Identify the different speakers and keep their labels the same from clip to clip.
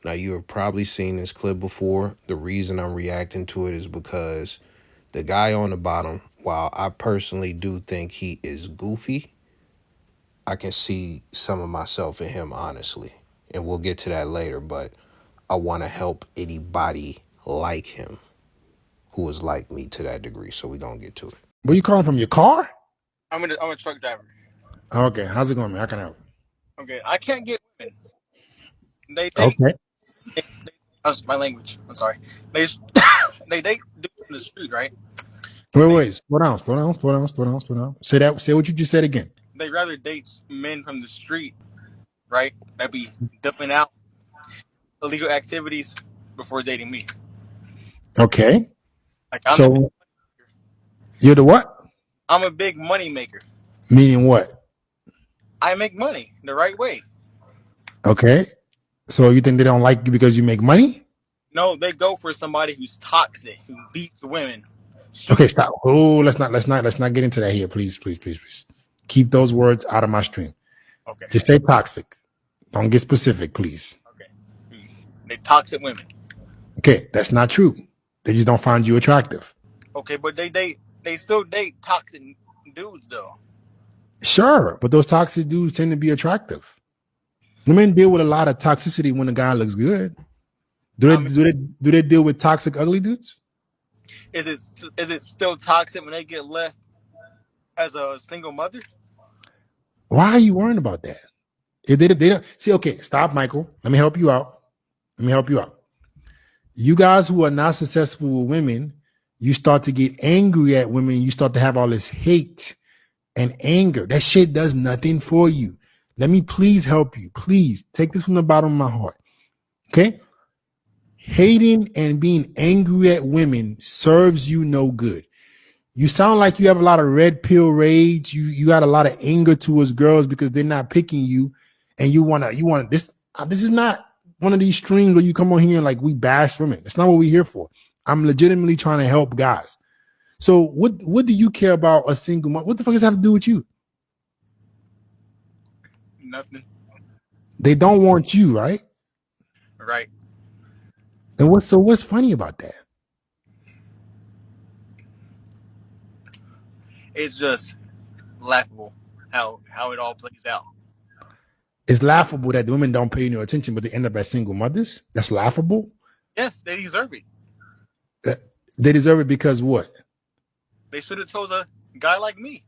Speaker 1: Now, you have probably seen this clip before. The reason I'm reacting to it is because the guy on the bottom, while I personally do think he is goofy, I can see some of myself in him, honestly. And we'll get to that later, but I want to help anybody like him who is like me to that degree. So we're going to get to it.
Speaker 2: Where you calling from? Your car?
Speaker 3: I'm a truck driver.
Speaker 2: Okay. How's it going, man? How can I help?
Speaker 3: Okay, I can't get women. They date.
Speaker 2: Okay.
Speaker 3: That's my language. I'm sorry. They they date dudes in the street, right?
Speaker 2: Wait,
Speaker 3: They
Speaker 2: wait. Slow down. Slow down. Slow down. Slow down. Slow down. Say that. Say what you just said again.
Speaker 3: they rather date men from the street, right? That be doing out illegal activities before dating me.
Speaker 2: Okay.
Speaker 3: Like
Speaker 2: So you're the what?
Speaker 3: I'm a big money maker.
Speaker 2: Meaning what?
Speaker 3: I make money the right way.
Speaker 2: Okay. So you think they don't like you because you make money?
Speaker 3: No, they go for somebody who's toxic, who beats women,
Speaker 2: Okay,
Speaker 3: shoots.
Speaker 2: stop. Oh, let's not get into that here, please, please, please, please. Keep those words out of my stream.
Speaker 3: Okay,
Speaker 2: Just say toxic. Don't get specific, please.
Speaker 3: okay. They toxic women.
Speaker 2: Okay, that's not true. They just don't find you attractive.
Speaker 3: Okay, but they still date toxic dudes though.
Speaker 2: Sure, but those toxic dudes tend to be attractive. Women deal with a lot of toxicity when a guy looks good. Do they
Speaker 3: I mean,
Speaker 2: do they do they deal with toxic ugly dudes?
Speaker 3: is it still toxic when they get left as a single mother?
Speaker 2: Why are you worrying about that? If they don't see, okay, stop, Michael. Let me help you out. Let me help you out. You guys who are not successful with women, you start to get angry at women. You start to have all this hate and anger. That shit does nothing for you. Let me please help you. Please take this from the bottom of my heart. Okay? Hating and being angry at women serves you no good. You sound like you have a lot of red pill rage. You got a lot of anger towards girls because they're not picking you, and you wanna this. This is not one of these streams where you come on here and like we bash women. That's not what we're here for. I'm legitimately trying to help guys. So what do you care about a single mom? What the fuck does that have to do with you?
Speaker 3: Nothing.
Speaker 2: They don't want you, right?
Speaker 3: Right.
Speaker 2: And what's funny about that?
Speaker 3: It's just laughable how it all plays out.
Speaker 2: It's laughable that the women don't pay no attention, but they end up as single mothers. That's laughable.
Speaker 3: Yes, they deserve it.
Speaker 2: Uh, They deserve it because what?
Speaker 3: They should have chose a guy like me.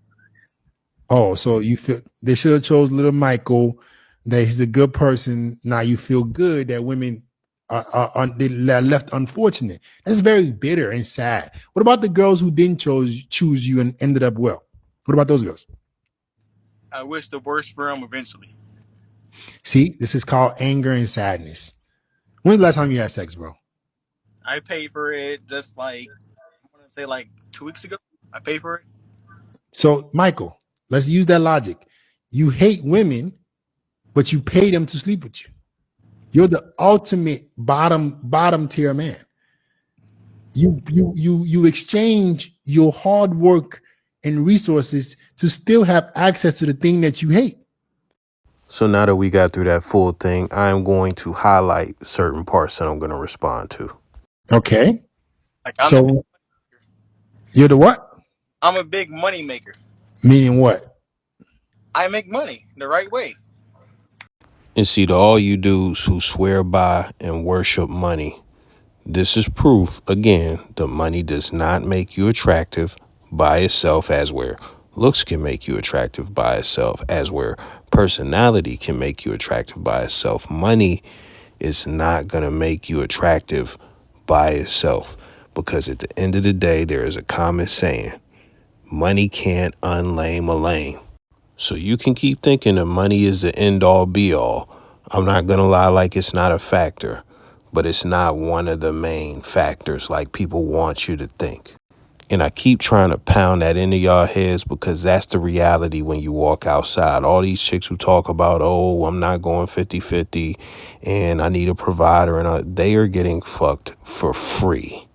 Speaker 2: Oh, so you feel they should have chose little Michael, that he's a good person. Now you feel good that women are left unfortunate. That's very bitter and sad. What about the girls who didn't choose you and ended up well? What about those girls?
Speaker 3: I wish the worst for him eventually.
Speaker 2: See, this is called anger and sadness. When's the last time you had sex, bro?
Speaker 3: I paid for it just like I want to say like 2 weeks ago. I paid for it.
Speaker 2: So, Michael, let's use that logic. You hate women, but you pay them to sleep with you. You're the ultimate bottom tier man. You exchange your hard work and resources to still have access to the thing that you hate.
Speaker 1: So now that we got through that full thing, I'm going to highlight certain parts that I'm going to respond to.
Speaker 2: Okay.
Speaker 3: Like
Speaker 2: So you're the what?
Speaker 3: I'm a big money maker.
Speaker 2: Meaning what?
Speaker 3: I make money the right way.
Speaker 1: And see, to all you dudes who swear by and worship money, this is proof, again, the money does not make you attractive by itself, as where looks can make you attractive by itself, as where personality can make you attractive by itself. Money is not going to make you attractive by itself, because at the end of the day, there is a common saying, money can't unlame a lame. So you can keep thinking that money is the end all be all. I'm not going to lie, like it's not a factor, but it's not one of the main factors like people want you to think. And I keep trying to pound that into y'all heads because that's the reality when you walk outside. All these chicks who talk about, oh, I'm not going 50-50 and I need a provider, and they are getting fucked for free.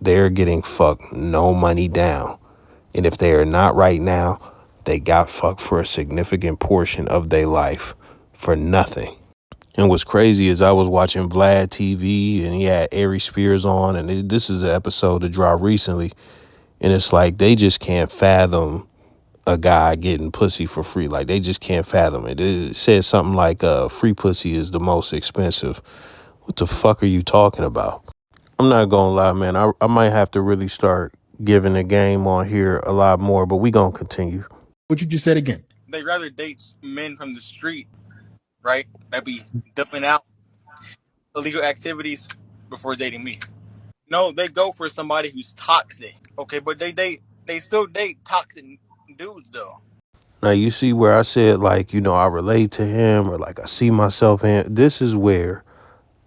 Speaker 1: They're getting fucked no money down. And if they are not right now, they got fucked for a significant portion of their life for nothing. And what's crazy is I was watching Vlad TV and he had Ari Spears on, and this is an episode that dropped recently, and it's like they just can't fathom a guy getting pussy for free. Like they just can't fathom it. It says something like free pussy is the most expensive. What the fuck are you talking about? I'm not gonna lie, man. I might have to really start giving the game on here a lot more, but we gonna continue.
Speaker 2: What you just said again?
Speaker 3: They rather date men from the street, right? That be dumping out illegal activities before dating me. No, they go for somebody who's toxic. Okay, but they still date toxic dudes though.
Speaker 1: Now you see where I said like, I relate to him or like I see myself in. This is where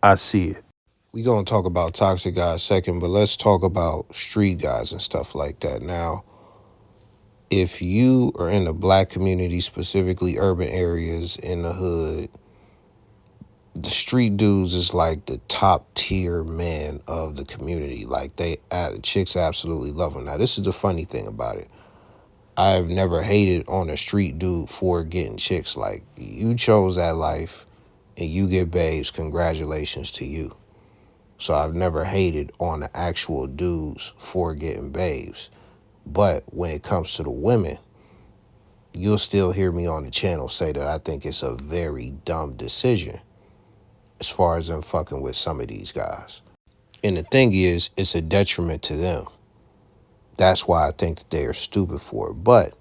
Speaker 1: I see it. We gonna talk about toxic guys second, but let's talk about street guys and stuff like that. Now, if you are in the black community, specifically urban areas in the hood, the street dudes is like the top tier men of the community. Like chicks absolutely love them. Now, this is the funny thing about it. I've never hated on a street dude for getting chicks. Like you chose that life and you get babes, congratulations to you. So I've never hated on the actual dudes for getting babes. But when it comes to the women, you'll still hear me on the channel say that I think it's a very dumb decision as far as them fucking with some of these guys. And the thing is, it's a detriment to them. That's why I think that they are stupid for it. But,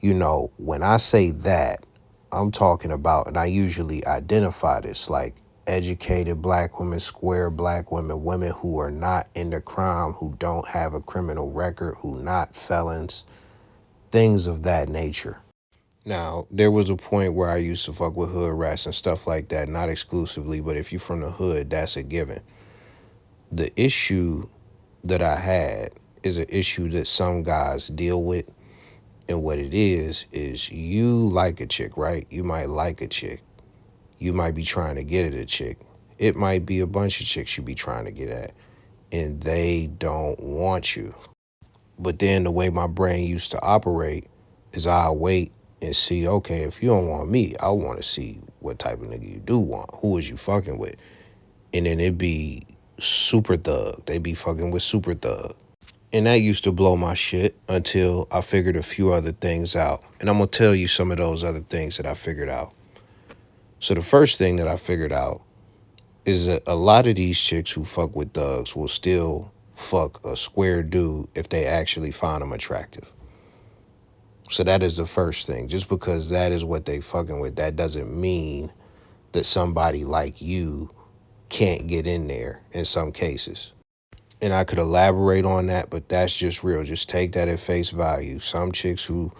Speaker 1: when I say that, I'm talking about, and I usually identify this like educated black women, square black women, women who are not into crime, who don't have a criminal record, who not felons, things of that nature. Now, there was a point where I used to fuck with hood rats and stuff like that, not exclusively, but if you're from the hood, that's a given. The issue that I had is an issue that some guys deal with. And what it is you like a chick, right? You might like a chick. You might be trying to get at a chick. It might be a bunch of chicks you be trying to get at, and they don't want you. But then the way my brain used to operate is I wait and see, okay, if you don't want me, I want to see what type of nigga you do want. Who is you fucking with? And then it be super thug. They be fucking with super thug. And that used to blow my shit until I figured a few other things out. And I'm going to tell you some of those other things that I figured out. So the first thing that I figured out is that a lot of these chicks who fuck with thugs will still fuck a square dude if they actually find him attractive. So that is the first thing. Just because that is what they fucking with, that doesn't mean that somebody like you can't get in there in some cases. And I could elaborate on that, but that's just real. Just take that at face value. Some chicks who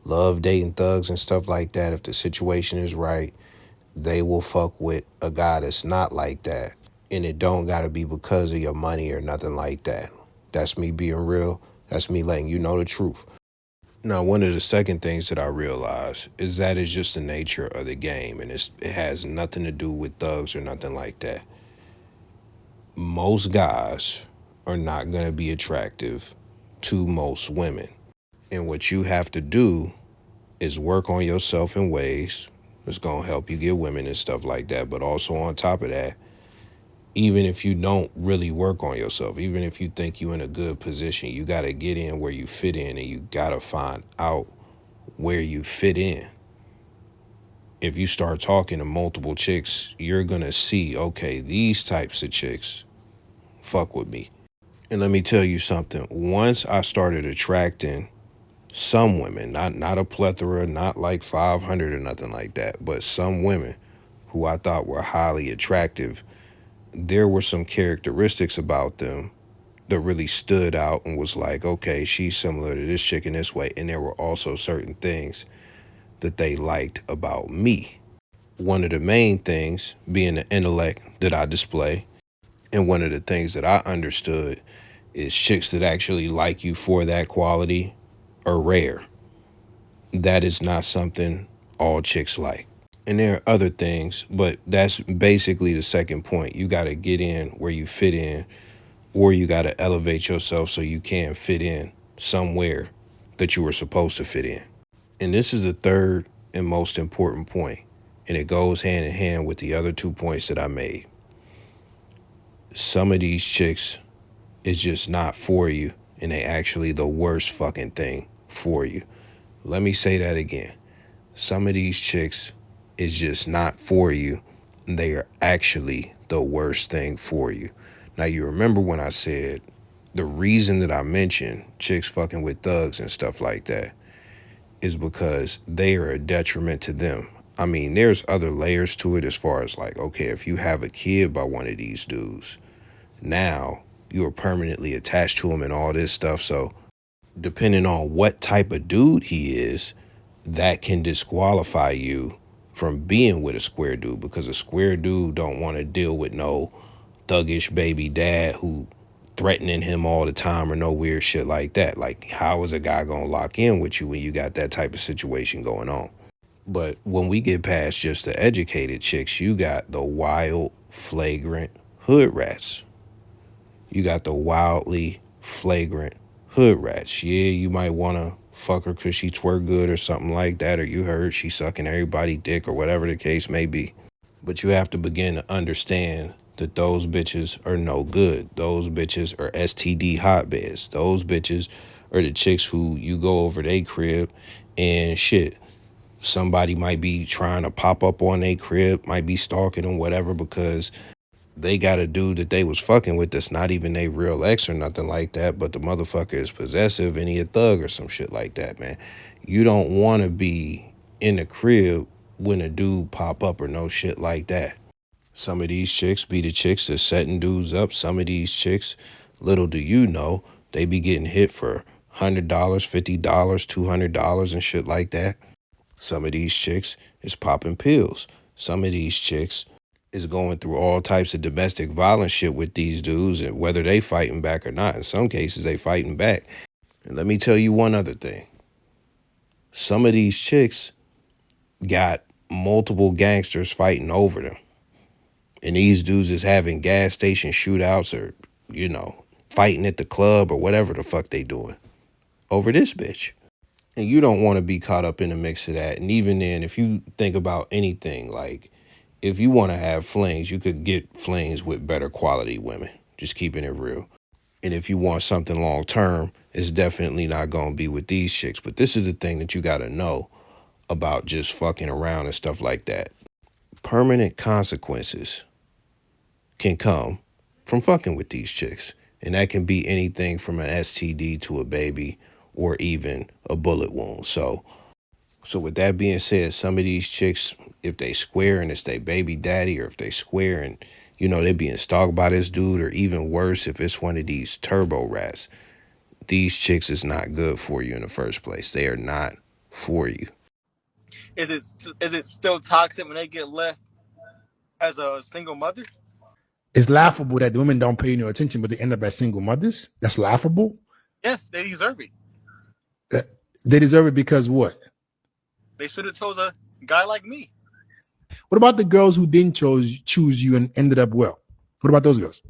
Speaker 1: love dating thugs and stuff like that, if the situation is right, they will fuck with a guy that's not like that. And it don't gotta be because of your money or nothing like that. That's me being real. That's me letting you know the truth. Now, one of the second things that I realized is that it's just the nature of the game, and it has nothing to do with thugs or nothing like that. Most guys are not going to be attractive to most women. And what you have to do is work on yourself in ways that's going to help you get women and stuff like that. But also on top of that, even if you don't really work on yourself, even if you think you're in a good position, you got to get in where you fit in, and you got to find out where you fit in. If you start talking to multiple chicks, you're going to see, okay, these types of chicks fuck with me. And let me tell you something. Once I started attracting some women, not a plethora, not like 500 or nothing like that, but some women who I thought were highly attractive, there were some characteristics about them that really stood out and was like, okay, she's similar to this chick in this way. And there were also certain things that they liked about me. One of the main things being the intellect that I display. And one of the things that I understood is chicks that actually like you for that quality are rare. That is not something all chicks like. And there are other things, but that's basically the second point. You got to get in where you fit in, or you got to elevate yourself so you can fit in somewhere that you were supposed to fit in. And this is the third and most important point. And it goes hand in hand with the other 2 points that I made. Some of these chicks is just not for you, and they actually the worst fucking thing for you. Let me say that again. Some of these chicks is just not for you, and they are actually the worst thing for you. Now, you remember when I said the reason that I mentioned chicks fucking with thugs and stuff like that is because they are a detriment to them. I mean, there's other layers to it as far as like, okay, if you have a kid by one of these dudes, now you are permanently attached to him and all this stuff. So, depending on what type of dude he is, that can disqualify you from being with a square dude, because a square dude don't want to deal with no thuggish baby dad who threatening him all the time or no weird shit like that. Like, how is a guy gonna lock in with you when you got that type of situation going on? But when we get past just the educated chicks, you got the wild, flagrant hood rats. You got the wildly flagrant hood rats. Yeah, you might want to fuck her because she twerk good or something like that, or you heard she sucking everybody dick or whatever the case may be. But you have to begin to understand that those bitches are no good. Those bitches are STD hotbeds. Those bitches are the chicks who you go over their crib and shit. Somebody might be trying to pop up on their crib, might be stalking them, whatever, because they got a dude that they was fucking with that's not even a real ex or nothing like that, but the motherfucker is possessive and he a thug or some shit like that, man. You don't want to be in the crib when a dude pop up or no shit like that. Some of these chicks be the chicks that's setting dudes up. Some of these chicks, little do you know, they be getting hit for $100, $50, $200 and shit like that. Some of these chicks is popping pills. Some of these chicks is going through all types of domestic violence shit with these dudes, and whether they fighting back or not. In some cases, they fighting back. And let me tell you one other thing. Some of these chicks got multiple gangsters fighting over them. And these dudes is having gas station shootouts or, fighting at the club or whatever the fuck they doing over this bitch. And you don't want to be caught up in the mix of that. And even then, if you think about anything, like if you want to have flings, you could get flings with better quality women, just keeping it real. And if you want something long term, it's definitely not going to be with these chicks. But this is the thing that you got to know about just fucking around and stuff like that. Permanent consequences can come from fucking with these chicks. And that can be anything from an STD to a baby or even a bullet wound. So with that being said, some of these chicks, if they square and it's their baby daddy, or if they square and, they being stalked by this dude, or even worse, if it's one of these turbo rats, these chicks is not good for you in the first place. They are not for you.
Speaker 3: Is it still toxic when they get left as a single mother?
Speaker 2: It's laughable that the women don't pay no attention, but they end up as single mothers. That's laughable.
Speaker 3: Yes, they deserve it.
Speaker 2: They deserve it because what?
Speaker 3: They should have chose a guy like me.
Speaker 2: What about the girls who didn't choose you and ended up well? What about those girls?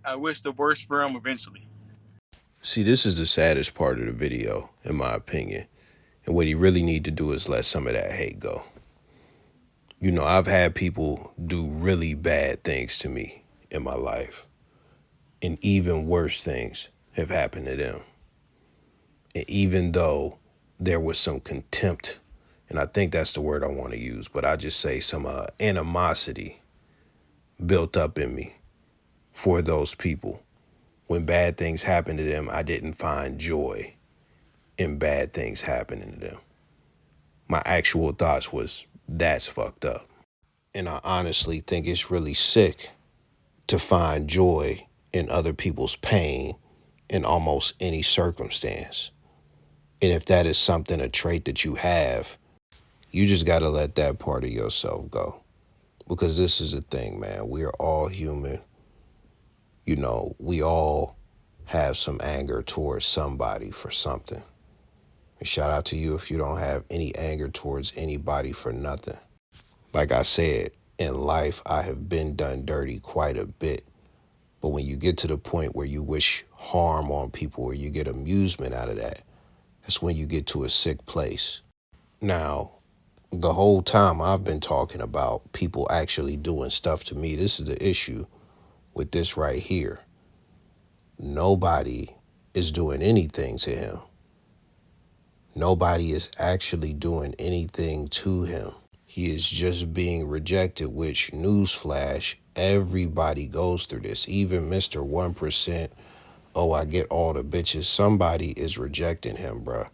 Speaker 3: I wish the worst for them eventually.
Speaker 1: See, this is the saddest part of the video, in my opinion. And what you really need to do is let some of that hate go. I've had people do really bad things to me in my life, and even worse things have happened to them. And even though there was some contempt, and I think that's the word I want to use, but I just say some animosity built up in me for those people. When bad things happened to them, I didn't find joy in bad things happening to them. My actual thoughts was, that's fucked up. And I honestly think it's really sick to find joy in other people's pain in almost any circumstance. And if that is something, a trait that you have, you just got to let that part of yourself go. Because this is the thing, man. We are all human. We all have some anger towards somebody for something. And shout out to you if you don't have any anger towards anybody for nothing. Like I said, in life, I have been done dirty quite a bit. But when you get to the point where you wish harm on people or you get amusement out of that, that's when you get to a sick place. Now, The whole time I've been talking about people actually doing stuff to me. This is the issue with this right here. Nobody is doing anything to him. Nobody is actually doing anything to him. He is just being rejected, which, newsflash, everybody goes through this. Even Mr. 1%, oh, I get all the bitches. Somebody is rejecting him, bruh.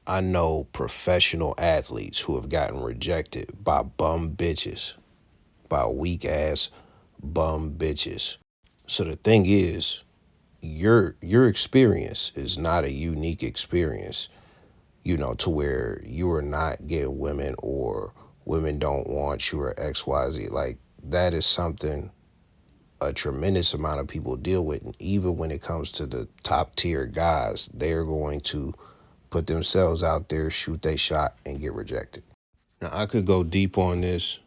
Speaker 1: I know professional athletes who have gotten rejected by bum bitches, by weak ass bum bitches. So the thing is, your experience is not a unique experience, to where you are not getting women or women don't want you or XYZ. Like, that is something a tremendous amount of people deal with. And even when it comes to the top tier guys, they're going to put themselves out there, shoot they shot, and get rejected. Now, I could go deep on this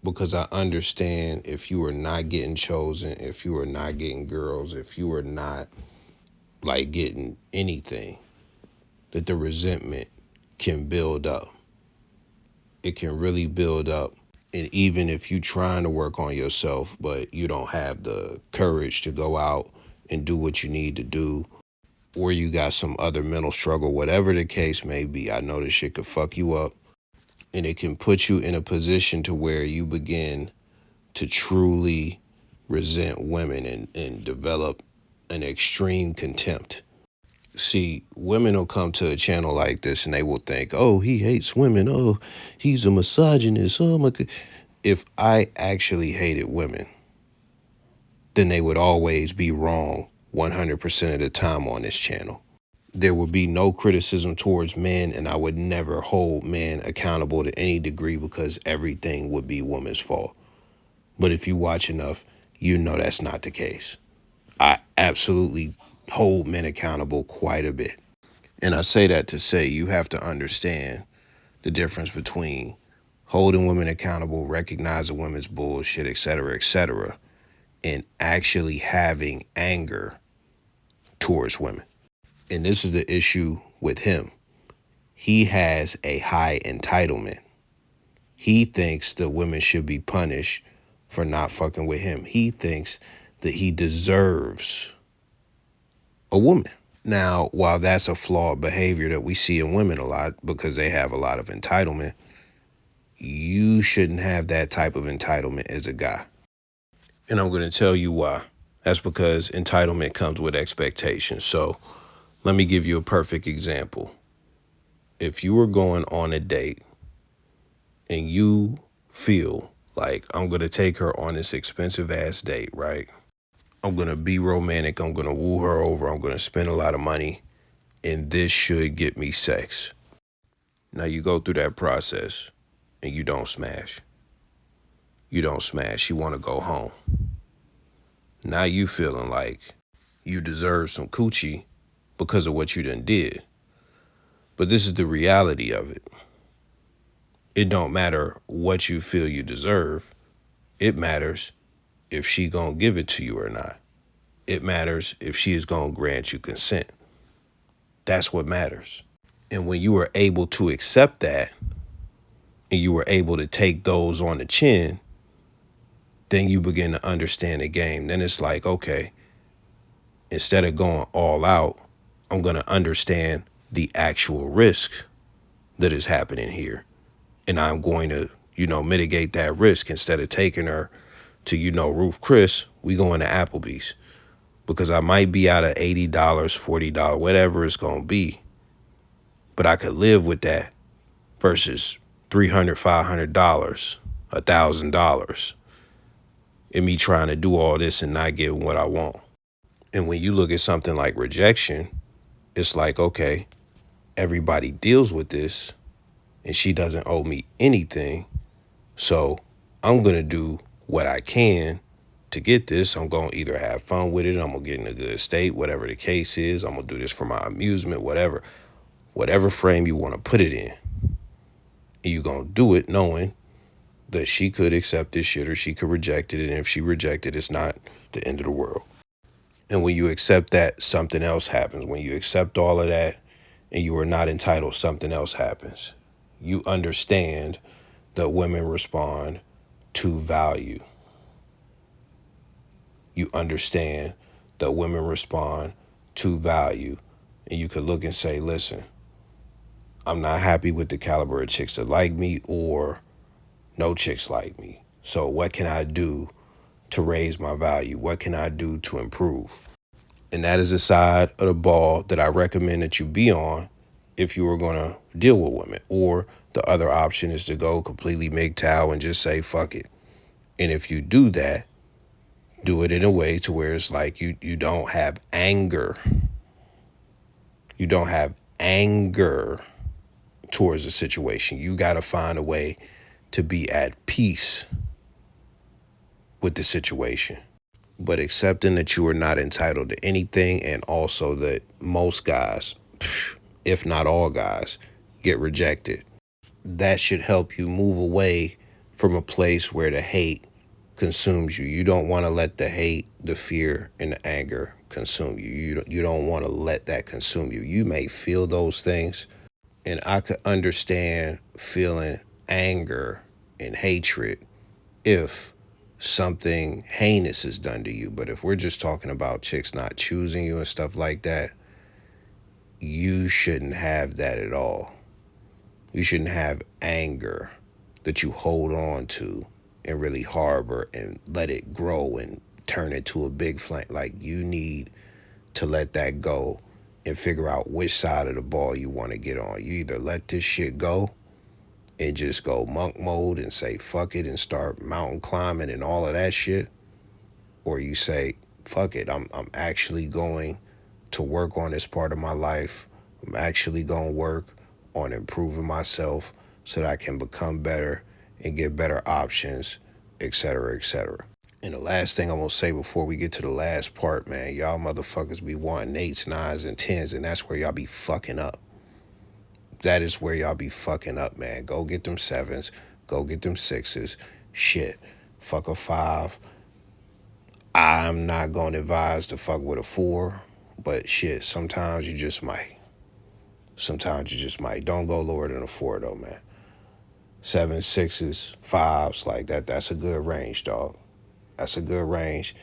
Speaker 1: because I understand if you are not getting chosen, if you are not getting girls, if you are not like getting anything, that the resentment can build up. It can really build up. And even if you're trying to work on yourself, but you don't have the courage to go out and do what you need to do, or you got some other mental struggle, whatever the case may be, I know this shit could fuck you up. And it can put you in a position to where you begin to truly resent women and develop an extreme contempt. See, women will come to a channel like this and they will think, oh, he hates women. Oh, he's a misogynist. Oh, my God. If I actually hated women, then they would always be wrong 100% of the time on this channel. There would be no criticism towards men, and I would never hold men accountable to any degree because everything would be woman's fault. But if you watch enough, you know that's not the case. I absolutely hold men accountable quite a bit. And I say that to say you have to understand the difference between holding women accountable, recognizing women's bullshit, et cetera, and actually having anger towards women. And this is the issue with him. He has a high entitlement. He thinks that women should be punished for not fucking with him. He thinks that he deserves a woman. Now, while that's a flawed behavior that we see in women a lot because they have a lot of entitlement, you shouldn't have that type of entitlement as a guy. And I'm going to tell you why. That's because entitlement comes with expectations. So let me give you a perfect example. If you were going on a date and you feel like, I'm going to take her on this expensive ass date, right? I'm going to be romantic. I'm going to woo her over. I'm going to spend a lot of money. And this should get me sex. Now you go through that process and you don't smash. You don't smash. You want to go home. Now you feeling like you deserve some coochie because of what you done did. But this is the reality of it. It don't matter what you feel you deserve. It matters if she gonna give it to you or not. It matters if she is gonna grant you consent. That's what matters. And when you are able to accept that and you were able to take those on the chin, then you begin to understand the game. Then it's like, okay, instead of going all out, I'm going to understand the actual risk that is happening here. And I'm going to, mitigate that risk. Instead of taking her to, Ruth Chris, we going to Applebee's because I might be out of $80, $40, whatever it's going to be. But I could live with that versus $300, $500, $1,000 and me trying to do all this and not getting what I want. And when you look at something like rejection, it's like, okay, everybody deals with this and she doesn't owe me anything. So I'm going to do what I can to get this. I'm going to either have fun with it. I'm going to get in a good state, whatever the case is. I'm going to do this for my amusement, whatever frame you want to put it in. And you're going to do it knowing that she could accept this shit or she could reject it. And if she rejected, it's not the end of the world. And when you accept that, something else happens. When you accept all of that and you are not entitled, something else happens. You understand that women respond to value. You understand that women respond to value. And you could look and say, listen, I'm not happy with the caliber of chicks that like me, or no chicks like me. So what can I do to raise my value? What can I do to improve? And that is the side of the ball that I recommend that you be on if you were going to deal with women. Or the other option is to go completely MGTOW and just say, fuck it. And if you do that, do it in a way to where it's like you don't have anger. You don't have anger towards the situation. You got to find a way to be at peace with the situation, but accepting that you are not entitled to anything, and also that most guys, if not all guys, get rejected. That should help you move away from a place where the hate consumes you. You don't want to let the hate, the fear, and the anger consume you. You don't want to let that consume you. You may feel those things, and I could understand feeling anger and hatred if something heinous is done to you. But if we're just talking about chicks not choosing you and stuff like that, you shouldn't have that at all. You shouldn't have anger that you hold on to and really harbor and let it grow and turn into a big flame. Like, you need to let that go and figure out which side of the ball you want to get on. You either let this shit go and just go monk mode and say fuck it and start mountain climbing and all of that shit, or you say fuck it, I'm actually going to work on this part of my life. I'm actually going to work on improving myself so that I can become better and get better options, etc., etc. And the last thing I'm gonna say before we get to the last part, man, y'all motherfuckers be wanting eights, nines, and tens, and that's where y'all be fucking up. That is where y'all be fucking up, man. Go get them sevens, go get them sixes. Shit, fuck a five. I'm not gonna advise to fuck with a four, but shit, sometimes you just might. Sometimes you just might. Don't go lower than a four though, man. Sevens, sixes, fives, like that. That's a good range, dog. That's a good range.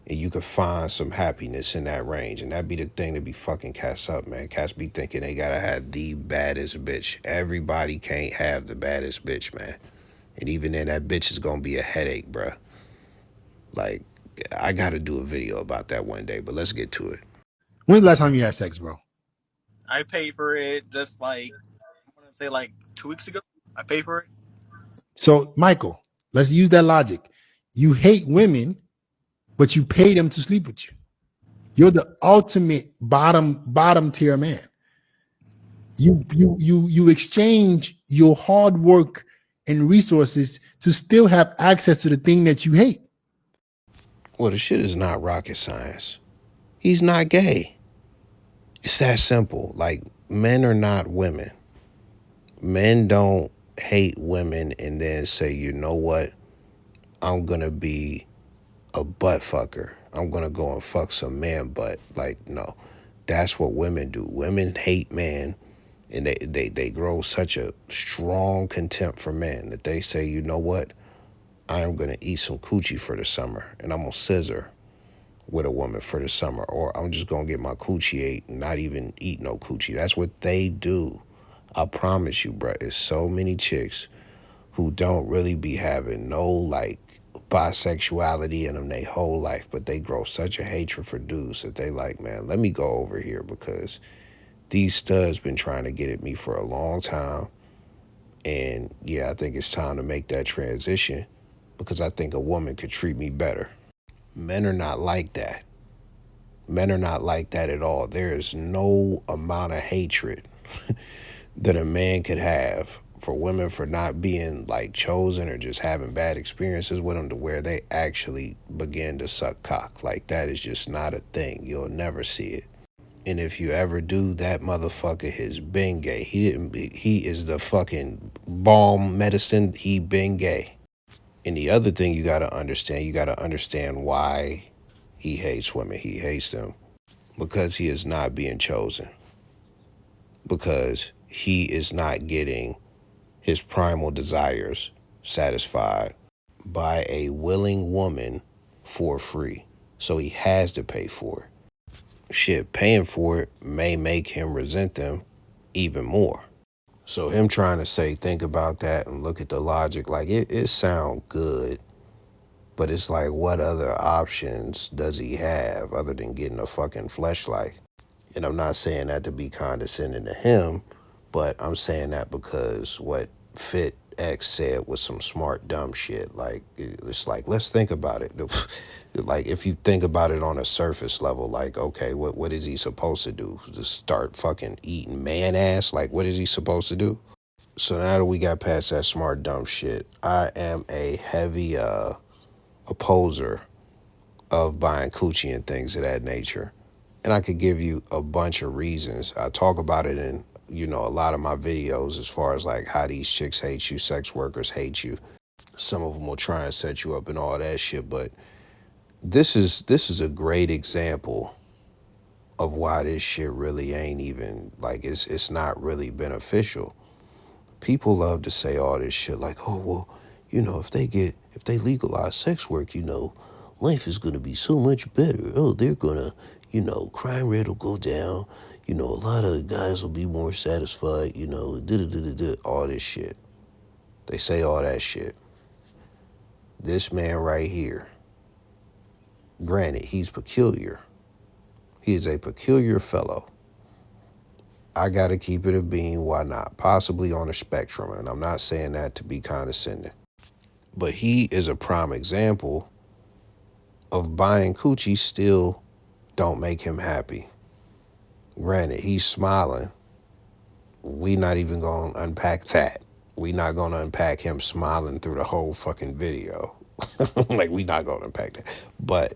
Speaker 1: And you could find some happiness in that range. And that be the thing to be fucking cats up, man. Cats be thinking they gotta have the baddest bitch. Everybody can't have the baddest bitch, man. And even then, that bitch is gonna be a headache, bruh. Like, I gotta do a video about that one day, but let's get to it.
Speaker 2: When's the last time you had sex, bro?
Speaker 3: I paid for it just like, I want to say like 2 weeks ago. I paid for it.
Speaker 2: So, Michael, let's use that logic. You hate women, but you pay them to sleep with you. You're the ultimate bottom tier man. You exchange your hard work and resources to still have access to the thing that you hate.
Speaker 1: Well, the shit is not rocket science. He's not gay. It's that simple. Like, men are not women. Men don't hate women and then say, you know what? I'm gonna be a butt fucker. I'm gonna go and fuck some man butt. Like, no. That's what women do. Women hate men, and they grow such a strong contempt for men that they say, you know what? I am gonna eat some coochie for the summer, and I'm gonna scissor with a woman for the summer, or I'm just gonna get my coochie ate and not even eat no coochie. That's what they do. I promise you, bruh. It's so many chicks who don't really be having no like bisexuality in them their whole life, but they grow such a hatred for dudes that they like, man, let me go over here because these studs been trying to get at me for a long time. And yeah, I think it's time to make that transition because I think a woman could treat me better. Men are not like that. Men are not like that at all. There is no amount of hatred that a man could have for women for not being like chosen or just having bad experiences with them to where they actually begin to suck cock. Like, that is just not a thing. You'll never see it. And if you ever do, that motherfucker has been gay. He is the fucking balm medicine. He been gay. And the other thing you gotta understand why he hates women. He hates them because he is not being chosen. Because he is not getting his primal desires satisfied by a willing woman for free. So he has to pay for it. Shit, paying for it may make him resent them even more. So him trying to say, think about that and look at the logic, like it sound good, but it's like, what other options does he have other than getting a fucking fleshlight? And I'm not saying that to be condescending to him, but I'm saying that because what Fit X said was some smart dumb shit. Like it's like, let's think about it. Like if you think about it on a surface level, like okay, what is he supposed to do? Just start fucking eating man ass? Like what is he supposed to do? So now that we got past that smart dumb shit, I am a heavy opposer of buying coochie and things of that nature. And I could give you a bunch of reasons. I talk about it in, a lot of my videos as far as like how these chicks hate you, sex workers hate you. Some of them will try and set you up and all that shit, but this is a great example of why this shit really ain't even like it's not really beneficial. People love to say all this shit like, oh well, if they legalize sex work, life is gonna be so much better. Oh, they're gonna, crime rate will go down. A lot of guys will be more satisfied. All this shit. They say all that shit. This man right here, granted, he's peculiar. He is a peculiar fellow. I gotta keep it a bean. Why not? Possibly on a spectrum, and I'm not saying that to be condescending. But he is a prime example of buying coochie still don't make him happy. Granted, he's smiling. We not even gonna unpack that. We not gonna unpack him smiling through the whole fucking video. Like we not gonna unpack that. But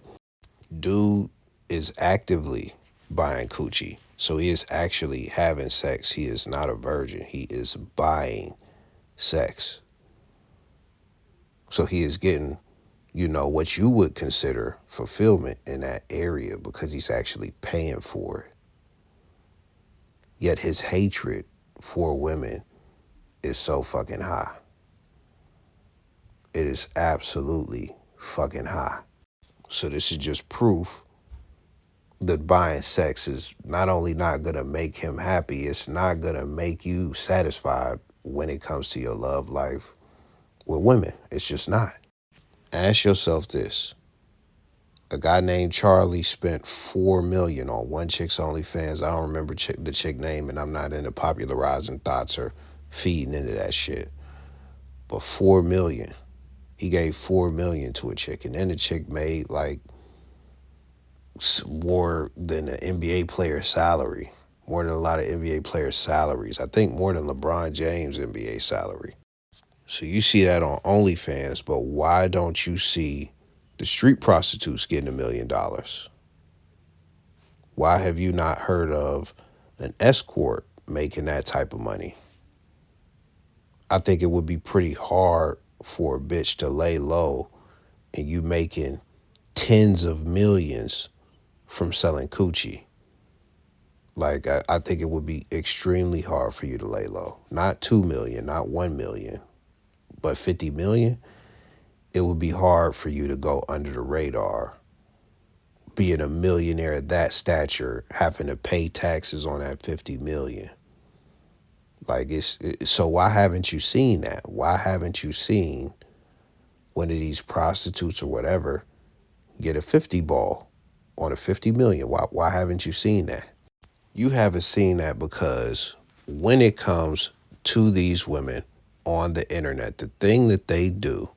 Speaker 1: dude is actively buying coochie. So he is actually having sex. He is not a virgin. He is buying sex. So he is getting what you would consider fulfillment in that area because he's actually paying for it. Yet his hatred for women is so fucking high. It is absolutely fucking high. So this is just proof that buying sex is not only not gonna make him happy, it's not gonna make you satisfied when it comes to your love life with women. It's just not. Ask yourself this. A guy named Charlie spent $4 million on one chick's OnlyFans. I don't remember the chick name, and I'm not into popularizing thoughts or feeding into that shit. But $4 million, he gave $4 million to a chick, and then the chick made like more than an NBA player's salary, more than a lot of NBA players' salaries. I think more than LeBron James' NBA salary. So you see that on OnlyFans, but why don't you see the street prostitutes getting $1 million? Why have you not heard of an escort making that type of money? I think it would be pretty hard for a bitch to lay low and you making tens of millions from selling coochie. Like, I think it would be extremely hard for you to lay low. Not 2 million, not 1 million, but 50 million. It would be hard for you to go under the radar being a millionaire of that stature, having to pay taxes on that 50 million. Like so why haven't you seen that? Why haven't you seen one of these prostitutes or whatever get a 50 ball on a 50 million? Why haven't you seen that? You haven't seen that because when it comes to these women on the internet, the thing that they do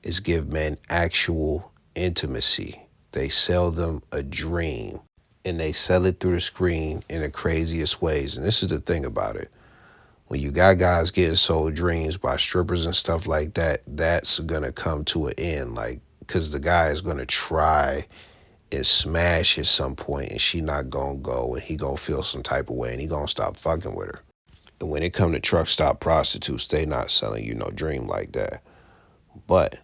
Speaker 1: is give men actual intimacy. They sell them a dream and they sell it through the screen in the craziest ways. And this is the thing about it. When you got guys getting sold dreams by strippers and stuff like that, that's going to come to an end. Like, because the guy is going to try and smash at some point and she not going to go and he going to feel some type of way and he going to stop fucking with her. And when it come to truck stop prostitutes, they not selling you no dream like that. But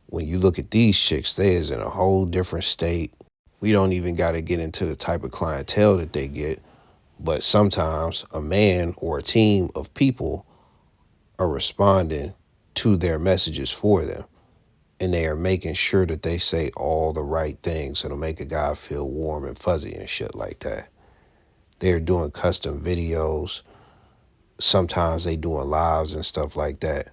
Speaker 1: when you look at these chicks, they is in a whole different state. We don't even got to get into the type of clientele that they get. But sometimes a man or a team of people are responding to their messages for them. And they are making sure that they say all the right things that'll make a guy feel warm and fuzzy and shit like that. They're doing custom videos. Sometimes they doing lives and stuff like that.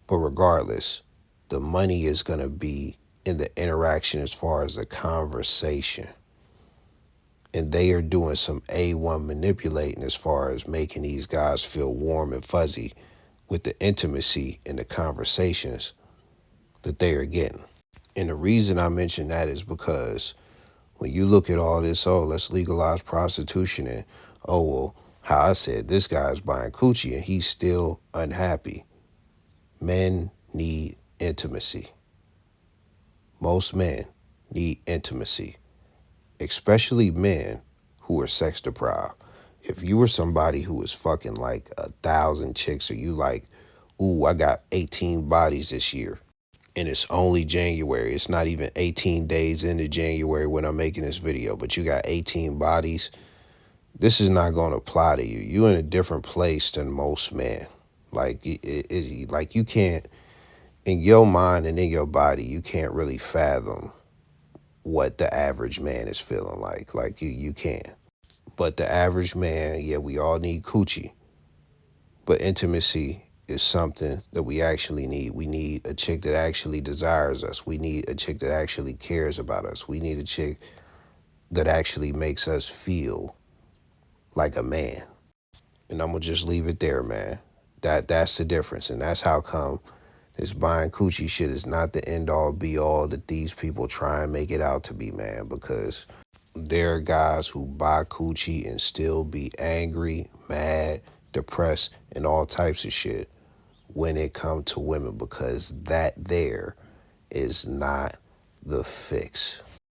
Speaker 1: But regardless, the money is going to be in the interaction as far as the conversation. And they are doing some A1 manipulating as far as making these guys feel warm and fuzzy with the intimacy and the conversations that they are getting. And the reason I mention that is because when you look at all this, oh, let's legalize prostitution, and oh, well, how I said this guy's buying coochie and he's still unhappy. Men need intimacy. Most men need intimacy, especially men who are sex deprived. If you were somebody who was fucking like 1,000 chicks, or you like, ooh, I got 18 bodies this year, and it's only January. It's not even 18 days into January when I'm making this video, but you got 18 bodies. This is not going to apply to you. You're in a different place than most men. Like, like you can't, in your mind and in your body, you can't really fathom what the average man is feeling like. Like you can't. But the average man, yeah, we all need coochie. But intimacy is something that we actually need. We need a chick that actually desires us. We need a chick that actually cares about us. We need a chick that actually makes us feel like a man. And I'm gonna just leave it there, man. That's the difference. And that's how come this buying coochie shit is not the end all be all that these people try and make it out to be, man, because there are guys who buy coochie and still be angry, mad, depressed, and all types of shit when it comes to women, because that there is not the fix.